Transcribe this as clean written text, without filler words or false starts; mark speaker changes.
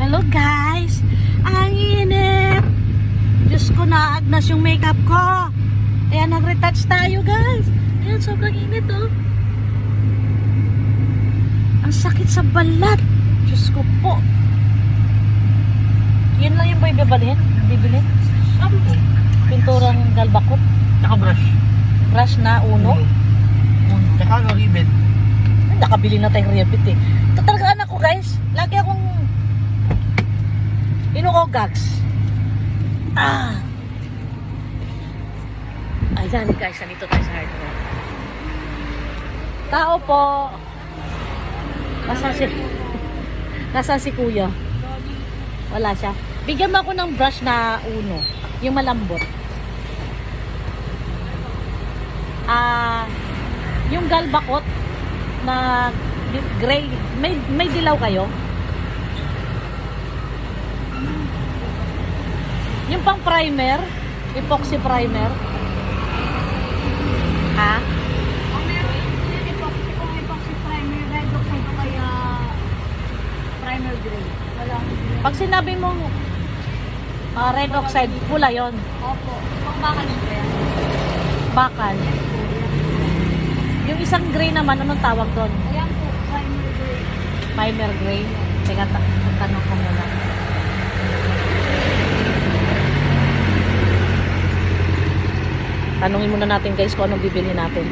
Speaker 1: Hello guys! Ang init! Diyos ko, naagnas yung makeup ko. Ayan, nag-retouch tayo guys. Ayan, sobrang init oh. Ang sakit sa balat. Diyos ko po. Yun lang yung bibili.
Speaker 2: Shampoo.
Speaker 1: Pinturang galbakot.
Speaker 2: Tsaka brush.
Speaker 1: Brush na uno.
Speaker 2: Tsaka ribbon.
Speaker 1: Nakabili na tayong ribbit eh. Ito talaga anak ko guys. Lagi akong gags. Ayan guys, nandito tayo sa hardware. Tao po. Nasaan si kuya? Wala siya. Bigyan mo ako ng brush na uno. Yung malambot. Yung galbakot na gray. May dilaw kayo? Yung pang primer, epoxy primer. Ha?
Speaker 3: Ang meron yung epoxy primer, red oxide o kaya primer gray. Walang gray.
Speaker 1: Pag sinabi mong red oxide, pula yon.
Speaker 3: Opo. Pang bakal nito yan.
Speaker 1: Bakal. Yung isang gray naman, anong tawag doon?
Speaker 3: Ayan po, primer gray.
Speaker 1: Primer gray. Teka, tanong ko muna. Tanungin muna natin guys kung anong bibili natin.